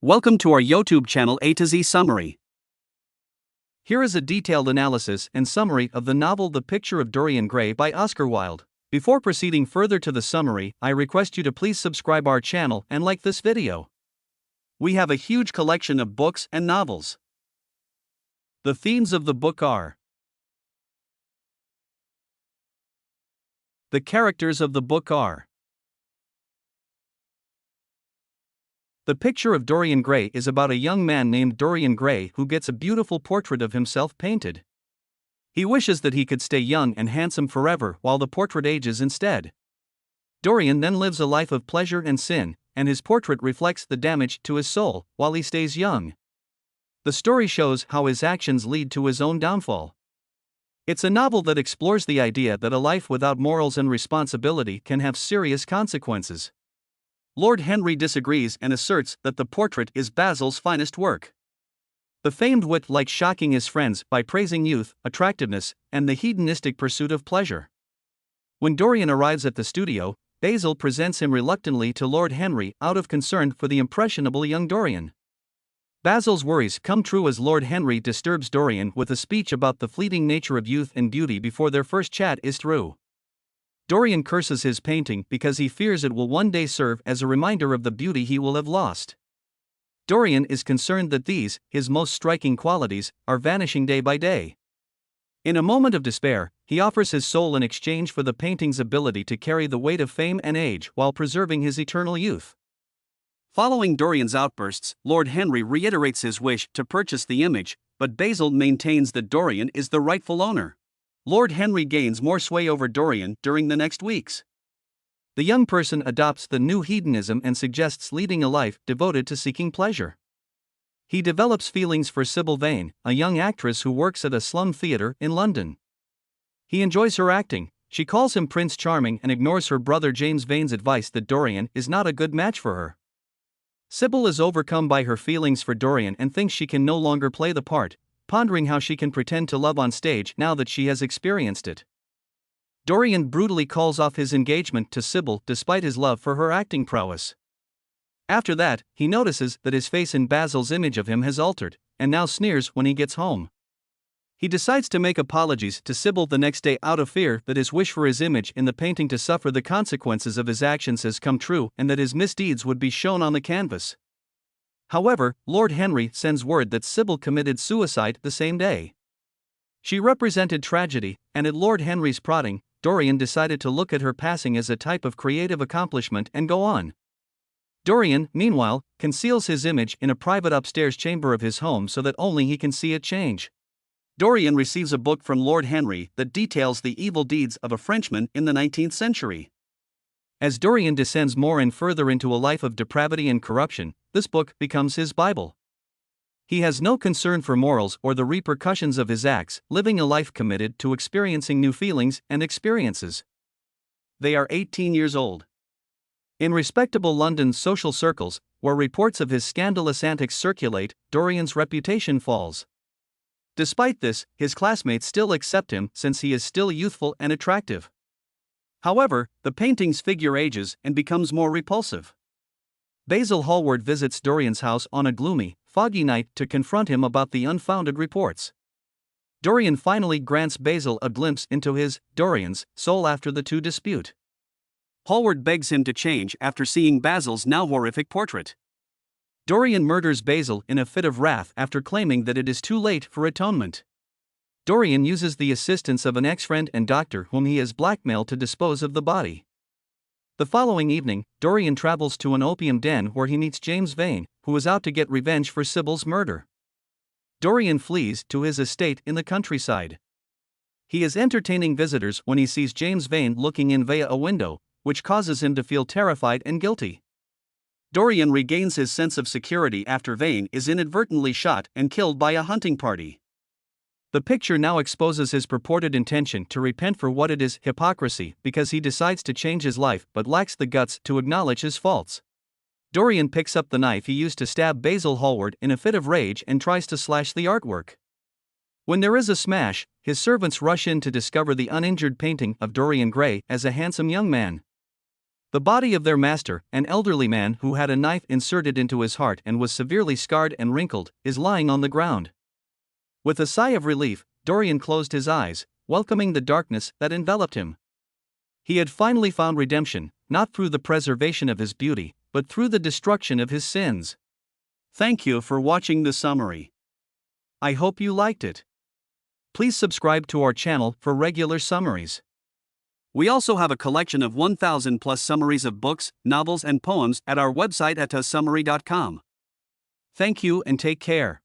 Welcome to our YouTube channel A to Z Summary. Here is a detailed analysis and summary of the novel The Picture of Dorian Gray by Oscar Wilde. Before proceeding further to the summary, I request you to please subscribe our channel and like this video. We have a huge collection of books and novels. The themes of the book are: the characters of the book are: The Picture of Dorian Gray is about a young man named Dorian Gray who gets a beautiful portrait of himself painted. He wishes that he could stay young and handsome forever while the portrait ages instead. Dorian then lives a life of pleasure and sin, and his portrait reflects the damage to his soul while he stays young. The story shows how his actions lead to his own downfall. It's a novel that explores the idea that a life without morals and responsibility can have serious consequences. Lord Henry disagrees and asserts that the portrait is Basil's finest work. The famed wit likes shocking his friends by praising youth, attractiveness, and the hedonistic pursuit of pleasure. When Dorian arrives at the studio, Basil presents him reluctantly to Lord Henry out of concern for the impressionable young Dorian. Basil's worries come true as Lord Henry disturbs Dorian with a speech about the fleeting nature of youth and beauty before their first chat is through. Dorian curses his painting because he fears it will one day serve as a reminder of the beauty he will have lost. Dorian is concerned that these, his most striking qualities, are vanishing day by day. In a moment of despair, he offers his soul in exchange for the painting's ability to carry the weight of fame and age while preserving his eternal youth. Following Dorian's outbursts, Lord Henry reiterates his wish to purchase the image, but Basil maintains that Dorian is the rightful owner. Lord Henry gains more sway over Dorian during the next weeks. The young person adopts the new hedonism and suggests leading a life devoted to seeking pleasure. He develops feelings for Sybil Vane, a young actress who works at a slum theatre in London. He enjoys her acting. She calls him Prince Charming and ignores her brother James Vane's advice that Dorian is not a good match for her. Sybil is overcome by her feelings for Dorian and thinks she can no longer play the part, pondering how she can pretend to love on stage now that she has experienced it. Dorian brutally calls off his engagement to Sybil despite his love for her acting prowess. After that, he notices that his face in Basil's image of him has altered, and now sneers when he gets home. He decides to make apologies to Sybil the next day out of fear that his wish for his image in the painting to suffer the consequences of his actions has come true and that his misdeeds would be shown on the canvas. However, Lord Henry sends word that Sybil committed suicide the same day. She represented tragedy, and at Lord Henry's prodding, Dorian decided to look at her passing as a type of creative accomplishment and go on. Dorian, meanwhile, conceals his image in a private upstairs chamber of his home so that only he can see it change. Dorian receives a book from Lord Henry that details the evil deeds of a Frenchman in the 19th century. As Dorian descends more and further into a life of depravity and corruption, this book becomes his Bible. He has no concern for morals or the repercussions of his acts, living a life committed to experiencing new feelings and experiences. They are 18 years old. In respectable London social circles, where reports of his scandalous antics circulate, Dorian's reputation falls. Despite this, his classmates still accept him since he is still youthful and attractive. However, the painting's figure ages and becomes more repulsive. Basil Hallward visits Dorian's house on a gloomy, foggy night to confront him about the unfounded reports. Dorian finally grants Basil a glimpse into his, Dorian's, soul after the two dispute. Hallward begs him to change after seeing Basil's now horrific portrait. Dorian murders Basil in a fit of wrath after claiming that it is too late for atonement. Dorian uses the assistance of an ex-friend and doctor whom he has blackmailed to dispose of the body. The following evening, Dorian travels to an opium den where he meets James Vane, who is out to get revenge for Sybil's murder. Dorian flees to his estate in the countryside. He is entertaining visitors when he sees James Vane looking in via a window, which causes him to feel terrified and guilty. Dorian regains his sense of security after Vane is inadvertently shot and killed by a hunting party. The picture now exposes his purported intention to repent for what it is, hypocrisy, because he decides to change his life but lacks the guts to acknowledge his faults. Dorian picks up the knife he used to stab Basil Hallward in a fit of rage and tries to slash the artwork. When there is a smash, his servants rush in to discover the uninjured painting of Dorian Gray as a handsome young man. The body of their master, an elderly man who had a knife inserted into his heart and was severely scarred and wrinkled, is lying on the ground. With a sigh of relief, Dorian closed his eyes, welcoming the darkness that enveloped him. He had finally found redemption, not through the preservation of his beauty, but through the destruction of his sins. Thank you for watching the summary. I hope you liked it. Please subscribe to our channel for regular summaries. We also have a collection of 1,000 plus summaries of books, novels, and poems at our website at asummary.com. Thank you and take care.